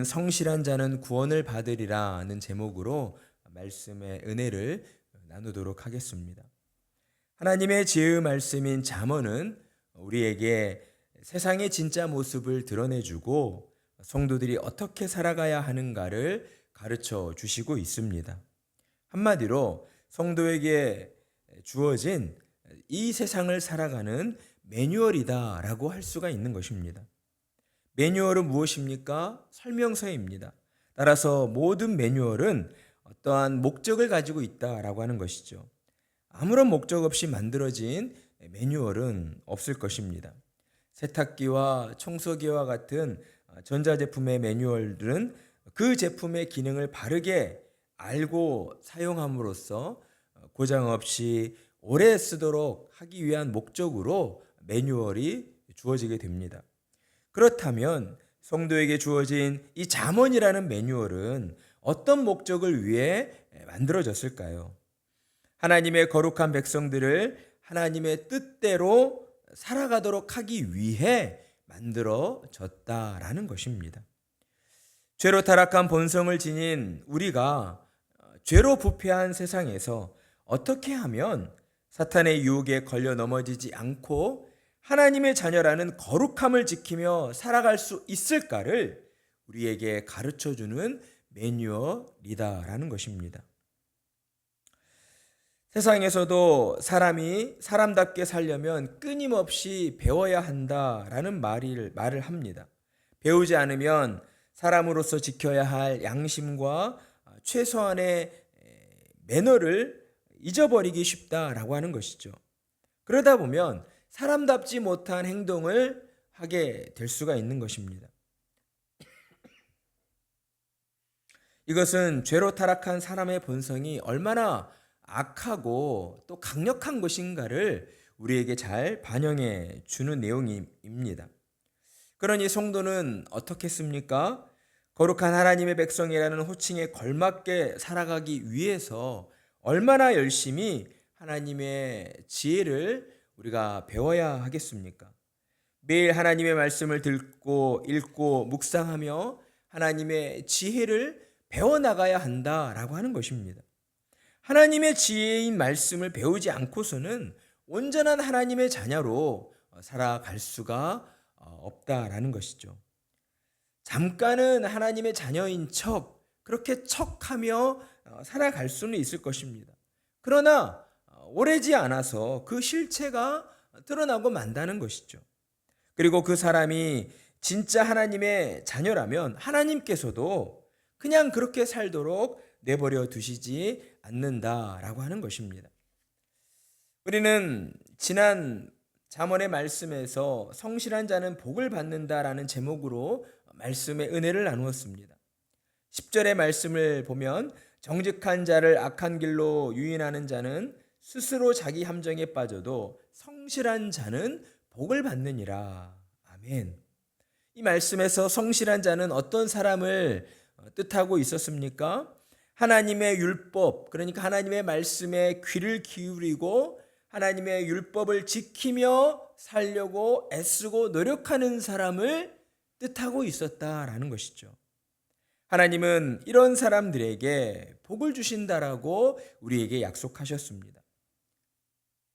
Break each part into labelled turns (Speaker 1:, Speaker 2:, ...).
Speaker 1: 성실한 자는 구원을 받으리라는 제목으로 말씀의 은혜를 나누도록 하겠습니다. 하나님의 지혜의 말씀인 잠언은 우리에게 세상의 진짜 모습을 드러내주고 성도들이 어떻게 살아가야 하는가를 가르쳐 주시고 있습니다. 한마디로 성도에게 주어진 이 세상을 살아가는 매뉴얼이다라고 할 수가 있는 것입니다. 매뉴얼은 무엇입니까? 설명서입니다. 따라서 모든 매뉴얼은 어떠한 목적을 가지고 있다라고 하는 것이죠. 아무런 목적 없이 만들어진 매뉴얼은 없을 것입니다. 세탁기와 청소기와 같은 전자제품의 매뉴얼들은 그 제품의 기능을 바르게 알고 사용함으로써 고장 없이 오래 쓰도록 하기 위한 목적으로 매뉴얼이 주어지게 됩니다. 그렇다면 성도에게 주어진 이 잠언이라는 매뉴얼은 어떤 목적을 위해 만들어졌을까요? 하나님의 거룩한 백성들을 하나님의 뜻대로 살아가도록 하기 위해 만들어졌다라는 것입니다. 죄로 타락한 본성을 지닌 우리가 죄로 부패한 세상에서 어떻게 하면 사탄의 유혹에 걸려 넘어지지 않고 하나님의 자녀라는 거룩함을 지키며 살아갈 수 있을까를 우리에게 가르쳐주는 매뉴얼이다라는 것입니다. 세상에서도 사람이 사람답게 살려면 끊임없이 배워야 한다라는 말을 합니다. 배우지 않으면 사람으로서 지켜야 할 양심과 최소한의 매너를 잊어버리기 쉽다라고 하는 것이죠. 그러다 보면 사람답지 못한 행동을 하게 될 수가 있는 것입니다. 이것은 죄로 타락한 사람의 본성이 얼마나 악하고 또 강력한 것인가를 우리에게 잘 반영해 주는 내용입니다. 그러니 성도는 어떻겠습니까? 거룩한 하나님의 백성이라는 호칭에 걸맞게 살아가기 위해서 얼마나 열심히 하나님의 지혜를 우리가 배워야 하겠습니까? 매일 하나님의 말씀을 듣고 읽고 묵상하며 하나님의 지혜를 배워나가야 한다라고 하는 것입니다. 하나님의 지혜인 말씀을 배우지 않고서는 온전한 하나님의 자녀로 살아갈 수가 없다라는 것이죠. 잠깐은 하나님의 자녀인 척, 그렇게 척하며 살아갈 수는 있을 것입니다. 그러나 오래지 않아서 그 실체가 드러나고 만다는 것이죠. 그리고 그 사람이 진짜 하나님의 자녀라면 하나님께서도 그냥 그렇게 살도록 내버려 두시지 않는다라고 하는 것입니다. 우리는 지난 잠언의 말씀에서 성실한 자는 복을 받는다라는 제목으로 말씀의 은혜를 나누었습니다. 10절의 말씀을 보면 정직한 자를 악한 길로 유인하는 자는 스스로 자기 함정에 빠져도 성실한 자는 복을 받느니라. 아멘. 이 말씀에서 성실한 자는 어떤 사람을 뜻하고 있었습니까? 하나님의 율법, 그러니까 하나님의 말씀에 귀를 기울이고 하나님의 율법을 지키며 살려고 애쓰고 노력하는 사람을 뜻하고 있었다라는 것이죠. 하나님은 이런 사람들에게 복을 주신다라고 우리에게 약속하셨습니다.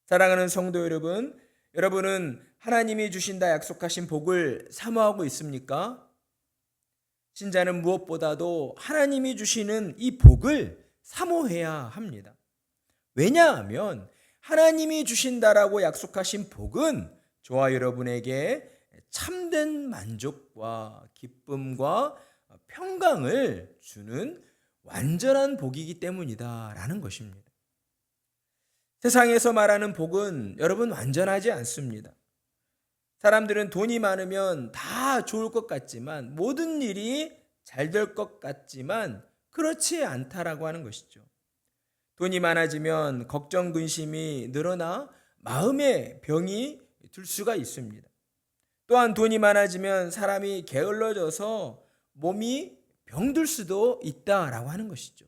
Speaker 1: 사랑하는 성도 여러분, 여러분은 하나님이 주신다 약속하신 복을 사모하고 있습니까? 신자는 무엇보다도 하나님이 주시는 이 복을 사모해야 합니다. 왜냐하면 하나님이 주신다라고 약속하신 복은 저와 여러분에게 참된 만족과 기쁨과 평강을 주는 완전한 복이기 때문이다라는 것입니다. 세상에서 말하는 복은 여러분 완전하지 않습니다. 사람들은 돈이 많으면 다 좋을 것 같지만 모든 일이 잘 될 것 같지만 그렇지 않다라고 하는 것이죠. 돈이 많아지면 걱정 근심이 늘어나 마음의 병이 들 수가 있습니다. 또한 돈이 많아지면 사람이 게을러져서 몸이 병들 수도 있다라고 하는 것이죠.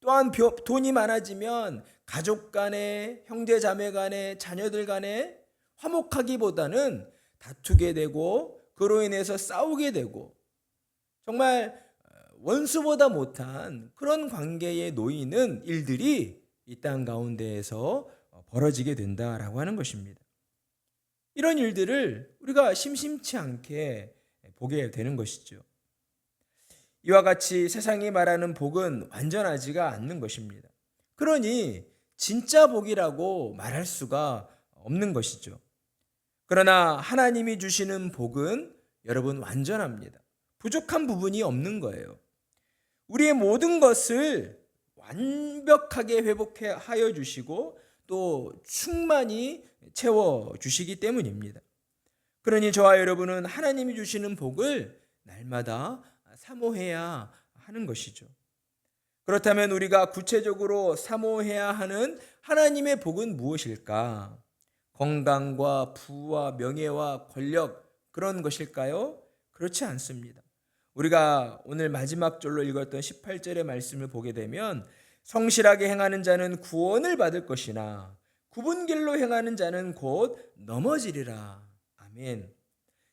Speaker 1: 또한 돈이 많아지면 가족 간에, 형제 자매 간에, 자녀들 간에 화목하기보다는 다투게 되고 그로 인해서 싸우게 되고 정말 원수보다 못한 그런 관계에 놓이는 일들이 이 땅 가운데에서 벌어지게 된다라고 하는 것입니다. 이런 일들을 우리가 심심치 않게 보게 되는 것이죠. 이와 같이 세상이 말하는 복은 완전하지가 않는 것입니다. 그러니 진짜 복이라고 말할 수가 없는 것이죠. 그러나 하나님이 주시는 복은 여러분 완전합니다. 부족한 부분이 없는 거예요. 우리의 모든 것을 완벽하게 회복하여 주시고 또 충만히 채워 주시기 때문입니다. 그러니 저와 여러분은 하나님이 주시는 복을 날마다 사모해야 하는 것이죠. 그렇다면 우리가 구체적으로 사모해야 하는 하나님의 복은 무엇일까? 건강과 부와 명예와 권력 그런 것일까요? 그렇지 않습니다. 우리가 오늘 마지막 절로 읽었던 18절의 말씀을 보게 되면 성실하게 행하는 자는 구원을 받을 것이나 굽은 길로 행하는 자는 곧 넘어지리라. 아멘.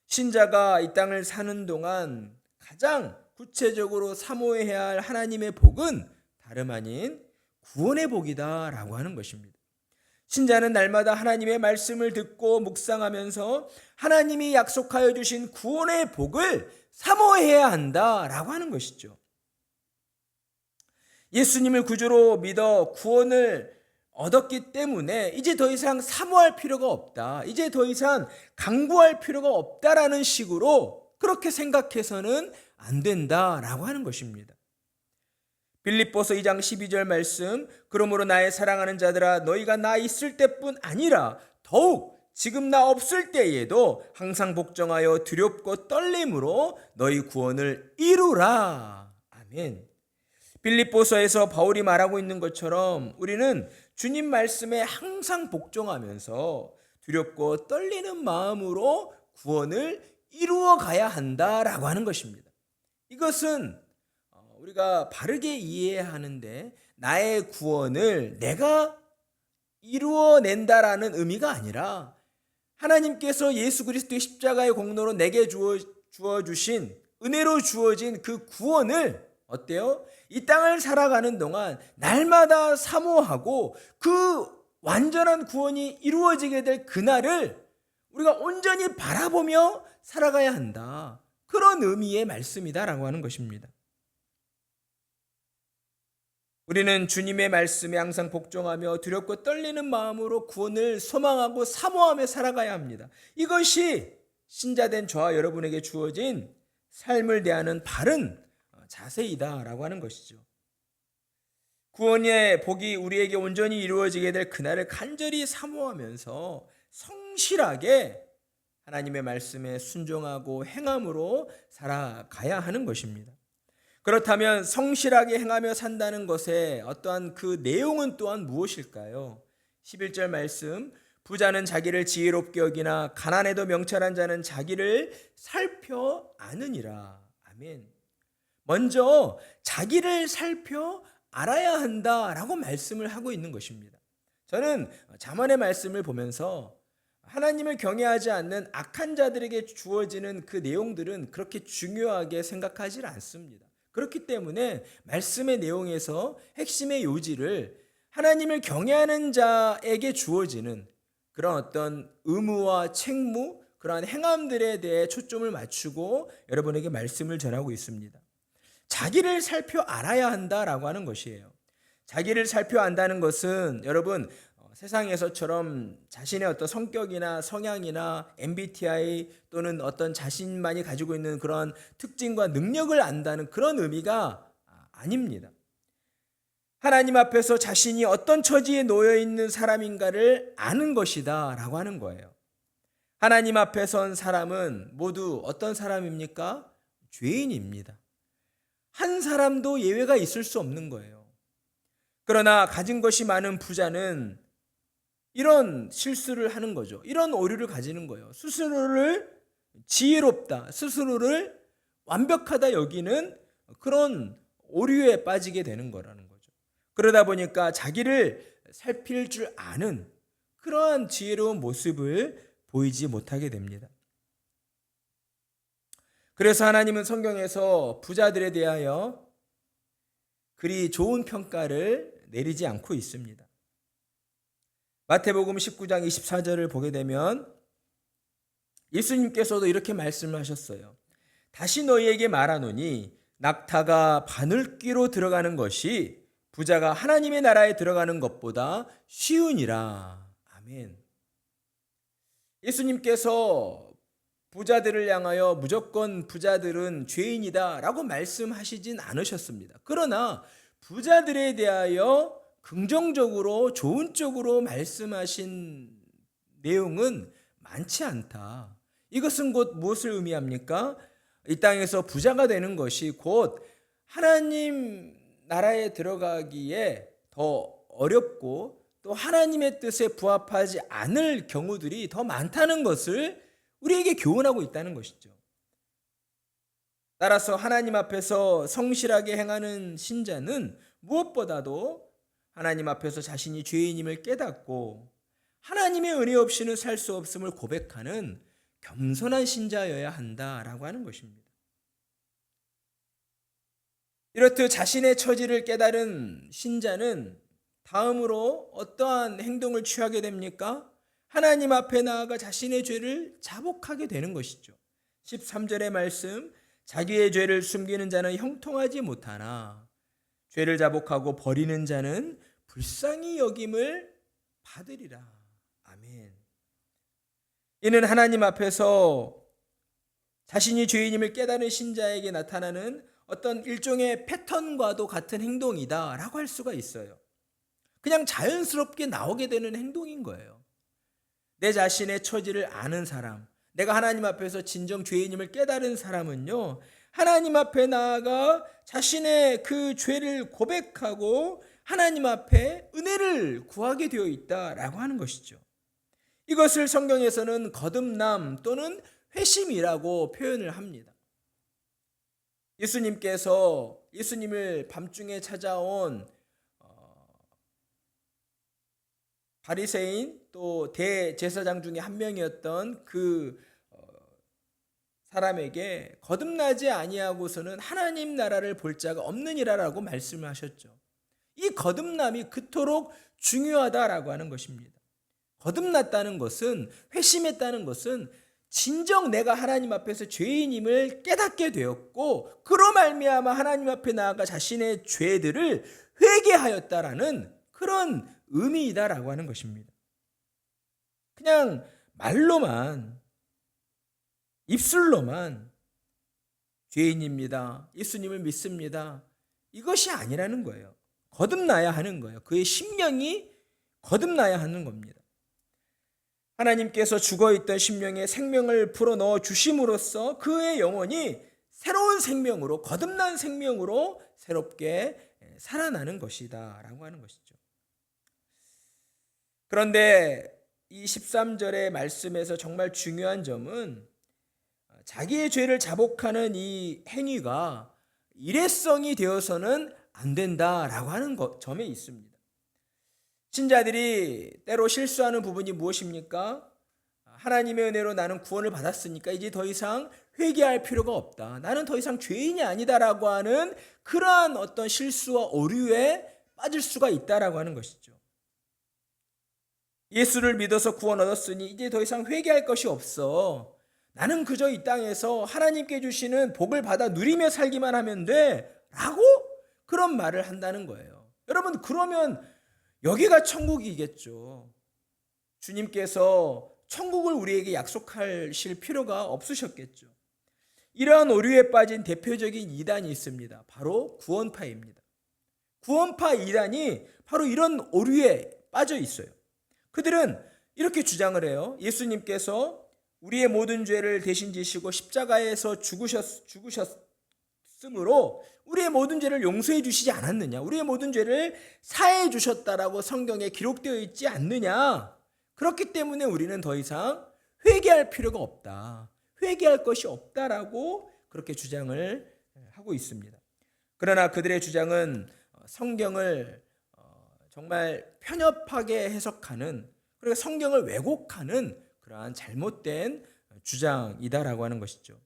Speaker 1: 신자가 이 땅을 사는 동안 가장 구체적으로 사모해야 할 하나님의 복은 다름 아닌 구원의 복이다라고 하는 것입니다. 신자는 날마다 하나님의 말씀을 듣고 묵상하면서 하나님이 약속하여 주신 구원의 복을 사모해야 한다라고 하는 것이죠. 예수님을 구주로 믿어 구원을 얻었기 때문에 이제 더 이상 사모할 필요가 없다. 이제 더 이상 강구할 필요가 없다라는 식으로 그렇게 생각해서는 안 된다라고 하는 것입니다. 빌립보서 2장 12절 말씀, 그러므로 나의 사랑하는 자들아 너희가 나 있을 때뿐 아니라 더욱 지금 나 없을 때에도 항상 복종하여 두렵고 떨림으로 너희 구원을 이루라. 아멘. 빌립보서에서 바울이 말하고 있는 것처럼 우리는 주님 말씀에 항상 복종하면서 두렵고 떨리는 마음으로 구원을 이루어 가야 한다라고 하는 것입니다. 이것은 우리가 바르게 이해해야 하는데 나의 구원을 내가 이루어낸다라는 의미가 아니라 하나님께서 예수 그리스도의 십자가의 공로로 내게 주어주신 은혜로 주어진 그 구원을 어때요? 이 땅을 살아가는 동안 날마다 사모하고 그 완전한 구원이 이루어지게 될 그날을 우리가 온전히 바라보며 살아가야 한다. 그런 의미의 말씀이다라고 하는 것입니다. 우리는 주님의 말씀에 항상 복종하며 두렵고 떨리는 마음으로 구원을 소망하고 사모하며 살아가야 합니다. 이것이 신자된 저와 여러분에게 주어진 삶을 대하는 바른 자세이다라고 하는 것이죠. 구원의 복이 우리에게 온전히 이루어지게 될 그날을 간절히 사모하면서 성실하게 하나님의 말씀에 순종하고 행함으로 살아가야 하는 것입니다. 그렇다면 성실하게 행하며 산다는 것의 어떠한 그 내용은 또한 무엇일까요? 11절 말씀, 부자는 자기를 지혜롭게 여기나 가난해도 명철한 자는 자기를 살펴 아느니라. 아멘. 먼저 자기를 살펴 알아야 한다라고 말씀을 하고 있는 것입니다. 저는 잠언의 말씀을 보면서 하나님을 경외하지 않는 악한 자들에게 주어지는 그 내용들은 그렇게 중요하게 생각하지 않습니다. 그렇기 때문에 말씀의 내용에서 핵심의 요지를 하나님을 경외하는 자에게 주어지는 그런 어떤 의무와 책무, 그러한 행함들에 대해 초점을 맞추고 여러분에게 말씀을 전하고 있습니다. 자기를 살펴 알아야 한다라고 하는 것이에요. 자기를 살펴 안다는 것은 여러분 세상에서처럼 자신의 어떤 성격이나 성향이나 MBTI 또는 어떤 자신만이 가지고 있는 그런 특징과 능력을 안다는 그런 의미가 아닙니다. 하나님 앞에서 자신이 어떤 처지에 놓여 있는 사람인가를 아는 것이다 라고 하는 거예요. 하나님 앞에 선 사람은 모두 어떤 사람입니까? 죄인입니다. 한 사람도 예외가 있을 수 없는 거예요. 그러나 가진 것이 많은 부자는 이런 실수를 하는 거죠. 이런 오류를 가지는 거예요. 스스로를 지혜롭다, 스스로를 완벽하다 여기는 그런 오류에 빠지게 되는 거라는 거죠. 그러다 보니까 자기를 살필 줄 아는 그러한 지혜로운 모습을 보이지 못하게 됩니다. 그래서 하나님은 성경에서 부자들에 대하여 그리 좋은 평가를 내리지 않고 있습니다. 마태복음 19장 24절을 보게 되면 예수님께서도 이렇게 말씀하셨어요. 다시 너희에게 말하노니 낙타가 바늘귀로 들어가는 것이 부자가 하나님의 나라에 들어가는 것보다 쉬우니라. 아멘. 예수님께서 부자들을 향하여 무조건 부자들은 죄인이다 라고 말씀하시진 않으셨습니다. 그러나 부자들에 대하여 긍정적으로 좋은 쪽으로 말씀하신 내용은 많지 않다. 이것은 곧 무엇을 의미합니까? 이 땅에서 부자가 되는 것이 곧 하나님 나라에 들어가기에 더 어렵고 또 하나님의 뜻에 부합하지 않을 경우들이 더 많다는 것을 우리에게 교훈하고 있다는 것이죠. 따라서 하나님 앞에서 성실하게 행하는 신자는 무엇보다도 하나님 앞에서 자신이 죄인임을 깨닫고 하나님의 은혜 없이는 살 수 없음을 고백하는 겸손한 신자여야 한다라고 하는 것입니다. 이렇듯 자신의 처지를 깨달은 신자는 다음으로 어떠한 행동을 취하게 됩니까? 하나님 앞에 나아가 자신의 죄를 자복하게 되는 것이죠. 13절의 말씀, 자기의 죄를 숨기는 자는 형통하지 못하나 죄를 자복하고 버리는 자는 불쌍히 여김을 받으리라. 아멘. 이는 하나님 앞에서 자신이 죄인임을 깨달은 신자에게 나타나는 어떤 일종의 패턴과도 같은 행동이다 라고 할 수가 있어요. 그냥 자연스럽게 나오게 되는 행동인 거예요. 내 자신의 처지를 아는 사람, 내가 하나님 앞에서 진정 죄인임을 깨달은 사람은요, 하나님 앞에 나아가 자신의 그 죄를 고백하고 하나님 앞에 은혜를 구하게 되어 있다라고 하는 것이죠. 이것을 성경에서는 거듭남 또는 회심이라고 표현을 합니다. 예수님을 밤중에 찾아온 바리새인 또 대제사장 중에 한 명이었던 그 사람에게 거듭나지 아니하고서는 하나님 나라를 볼 자가 없느니라라고 말씀하셨죠. 이 거듭남이 그토록 중요하다라고 하는 것입니다. 거듭났다는 것은, 회심했다는 것은 진정 내가 하나님 앞에서 죄인임을 깨닫게 되었고 그로 말미암아 하나님 앞에 나아가 자신의 죄들을 회개하였다라는 그런 의미이다라고 하는 것입니다. 그냥 말로만, 입술로만 죄인입니다, 예수님을 믿습니다, 이것이 아니라는 거예요. 거듭나야 하는 거예요. 그의 심령이 거듭나야 하는 겁니다. 하나님께서 죽어있던 심령에 생명을 불어넣어 주심으로써 그의 영혼이 새로운 생명으로, 거듭난 생명으로 새롭게 살아나는 것이다 라고 하는 것이죠. 그런데 이 13절의 말씀에서 정말 중요한 점은 자기의 죄를 자복하는 이 행위가 일회성이 되어서는 안 된다라고 하는 점에 있습니다. 신자들이 때로 실수하는 부분이 무엇입니까? 하나님의 은혜로 나는 구원을 받았으니까 이제 더 이상 회개할 필요가 없다, 나는 더 이상 죄인이 아니다라고 하는 그러한 어떤 실수와 오류에 빠질 수가 있다라고 하는 것이죠. 예수를 믿어서 구원 얻었으니 이제 더 이상 회개할 것이 없어, 나는 그저 이 땅에서 하나님께 주시는 복을 받아 누리며 살기만 하면 돼 라고 그런 말을 한다는 거예요. 여러분, 그러면 여기가 천국이겠죠. 주님께서 천국을 우리에게 약속하실 필요가 없으셨겠죠. 이러한 오류에 빠진 대표적인 이단이 있습니다. 바로 구원파입니다. 구원파 이단이 바로 이런 오류에 빠져 있어요. 그들은 이렇게 주장을 해요. 예수님께서 우리의 모든 죄를 대신 지시고 십자가에서 죽으셨으므로 우리의 모든 죄를 용서해 주시지 않았느냐, 우리의 모든 죄를 사해 주셨다라고 성경에 기록되어 있지 않느냐, 그렇기 때문에 우리는 더 이상 회개할 필요가 없다, 회개할 것이 없다라고 그렇게 주장을 하고 있습니다. 그러나 그들의 주장은 성경을 정말 편협하게 해석하는, 그리고 성경을 왜곡하는 그러한 잘못된 주장이다라고 하는 것이죠.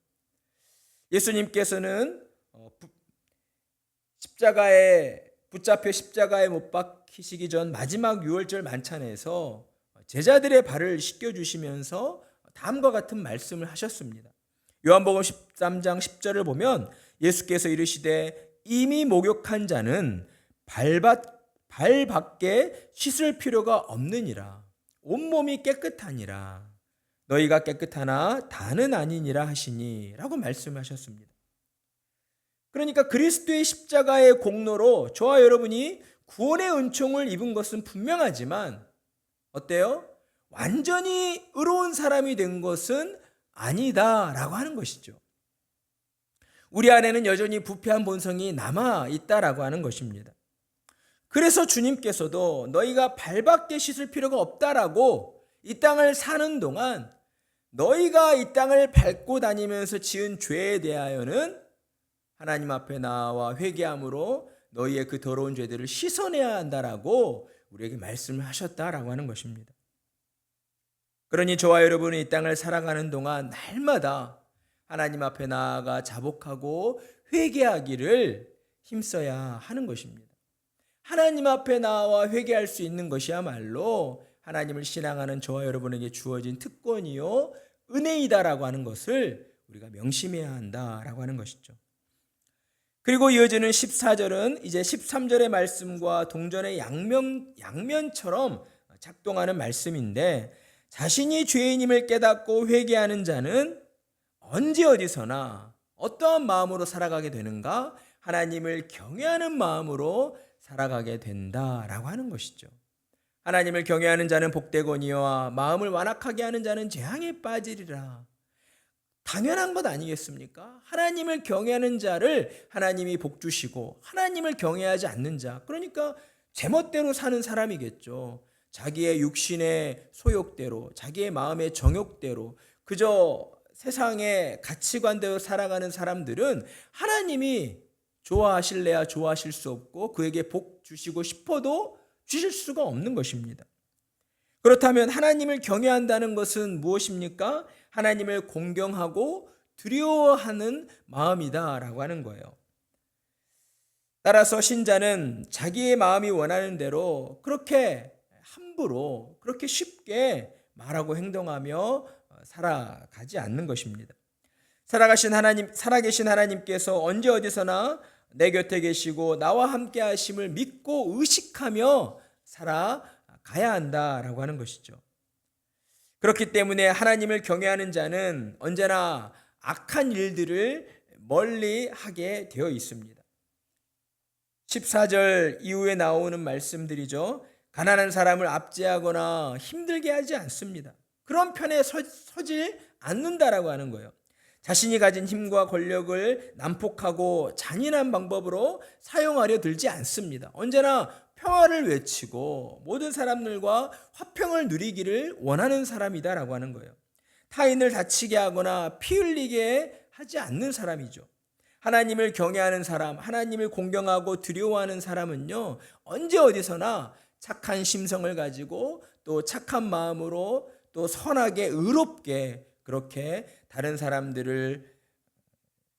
Speaker 1: 예수님께서는 십자가에 붙잡혀 십자가에 못 박히시기 전 마지막 유월절 만찬에서 제자들의 발을 씻겨주시면서 다음과 같은 말씀을 하셨습니다. 요한복음 13장 10절을 보면 예수께서 이르시되 이미 목욕한 자는 발 밖에 씻을 필요가 없느니라. 온몸이 깨끗하니라. 너희가 깨끗하나 다는 아니니라 하시니 라고 말씀하셨습니다. 그러니까 그리스도의 십자가의 공로로 저와 여러분이 구원의 은총을 입은 것은 분명하지만 어때요? 완전히 의로운 사람이 된 것은 아니다라고 하는 것이죠. 우리 안에는 여전히 부패한 본성이 남아 있다라고 하는 것입니다. 그래서 주님께서도 너희가 발밖에 씻을 필요가 없다라고 이 땅을 사는 동안 너희가 이 땅을 밟고 다니면서 지은 죄에 대하여는 하나님 앞에 나와 회개함으로 너희의 그 더러운 죄들을 씻어내야 한다라고 우리에게 말씀을 하셨다라고 하는 것입니다. 그러니 저와 여러분이 이 땅을 살아가는 동안 날마다 하나님 앞에 나아가 자복하고 회개하기를 힘써야 하는 것입니다. 하나님 앞에 나와 회개할 수 있는 것이야말로 하나님을 신앙하는 저와 여러분에게 주어진 특권이요 은혜이다라고 하는 것을 우리가 명심해야 한다라고 하는 것이죠. 그리고 이어지는 14절은 이제 13절의 말씀과 동전의 양면처럼 작동하는 말씀인데 자신이 죄인임을 깨닫고 회개하는 자는 언제 어디서나 어떠한 마음으로 살아가게 되는가? 하나님을 경외하는 마음으로 살아가게 된다라고 하는 것이죠. 하나님을 경외하는 자는 복되거니와 마음을 완악하게 하는 자는 재앙에 빠지리라. 당연한 것 아니겠습니까? 하나님을 경외하는 자를 하나님이 복 주시고 하나님을 경외하지 않는 자, 그러니까 제멋대로 사는 사람이겠죠. 자기의 육신의 소욕대로, 자기의 마음의 정욕대로 그저 세상의 가치관대로 살아가는 사람들은 하나님이 좋아하실래야 좋아하실 수 없고 그에게 복 주시고 싶어도 주실 수가 없는 것입니다. 그렇다면 하나님을 경외한다는 것은 무엇입니까? 하나님을 공경하고 두려워하는 마음이다라고 하는 거예요. 따라서 신자는 자기의 마음이 원하는 대로 그렇게 함부로 그렇게 쉽게 말하고 행동하며 살아가지 않는 것입니다. 살아계신 하나님께서 언제 어디서나 내 곁에 계시고 나와 함께 하심을 믿고 의식하며 살아가야 한다라고 하는 것이죠. 그렇기 때문에 하나님을 경외하는 자는 언제나 악한 일들을 멀리하게 되어 있습니다. 14절 이후에 나오는 말씀들이죠. 가난한 사람을 압제하거나 힘들게 하지 않습니다. 그런 편에 서질 않는다라고 하는 거예요. 자신이 가진 힘과 권력을 난폭하고 잔인한 방법으로 사용하려 들지 않습니다. 언제나 평화를 외치고 모든 사람들과 화평을 누리기를 원하는 사람이다라고 하는 거예요. 타인을 다치게 하거나 피 흘리게 하지 않는 사람이죠. 하나님을 경외하는 사람, 하나님을 공경하고 두려워하는 사람은요, 언제 어디서나 착한 심성을 가지고 또 착한 마음으로 또 선하게 의롭게 그렇게 다른 사람들을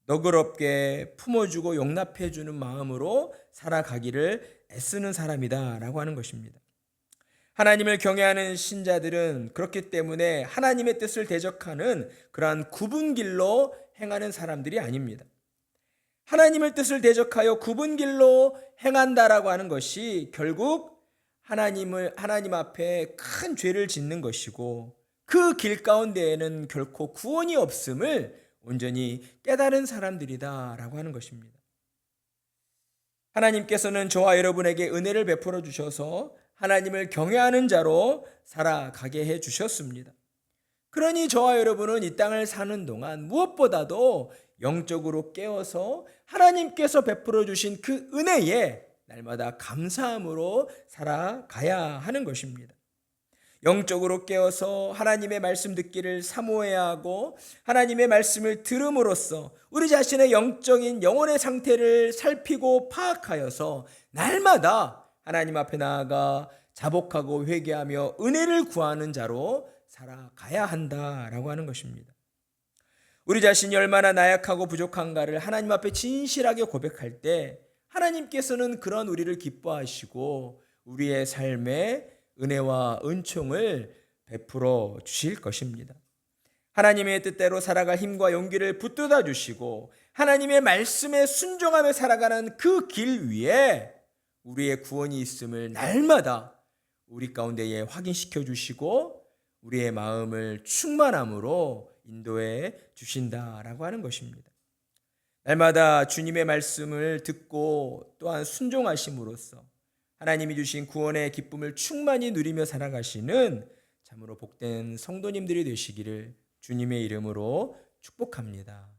Speaker 1: 너그럽게 품어주고 용납해주는 마음으로 살아가기를 애쓰는 사람이다라고 하는 것입니다. 하나님을 경외하는 신자들은 그렇기 때문에 하나님의 뜻을 대적하는 그러한 굽은 길로 행하는 사람들이 아닙니다. 하나님의 뜻을 대적하여 굽은 길로 행한다라고 하는 것이 결국 하나님 앞에 큰 죄를 짓는 것이고 그 길 가운데에는 결코 구원이 없음을 온전히 깨달은 사람들이다라고 하는 것입니다. 하나님께서는 저와 여러분에게 은혜를 베풀어 주셔서 하나님을 경외하는 자로 살아가게 해 주셨습니다. 그러니 저와 여러분은 이 땅을 사는 동안 무엇보다도 영적으로 깨어서 하나님께서 베풀어 주신 그 은혜에 날마다 감사함으로 살아가야 하는 것입니다. 영적으로 깨어서 하나님의 말씀 듣기를 사모해야 하고 하나님의 말씀을 들음으로써 우리 자신의 영적인 영혼의 상태를 살피고 파악하여서 날마다 하나님 앞에 나아가 자복하고 회개하며 은혜를 구하는 자로 살아가야 한다라고 하는 것입니다. 우리 자신이 얼마나 나약하고 부족한가를 하나님 앞에 진실하게 고백할 때 하나님께서는 그런 우리를 기뻐하시고 우리의 삶에 은혜와 은총을 베풀어 주실 것입니다. 하나님의 뜻대로 살아갈 힘과 용기를 붙들어 주시고 하나님의 말씀에 순종하며 살아가는 그 길 위에 우리의 구원이 있음을 날마다 우리 가운데에 확인시켜 주시고 우리의 마음을 충만함으로 인도해 주신다라고 하는 것입니다. 날마다 주님의 말씀을 듣고 또한 순종하심으로써 하나님이 주신 구원의 기쁨을 충만히 누리며 살아가시는 참으로 복된 성도님들이 되시기를 주님의 이름으로 축복합니다.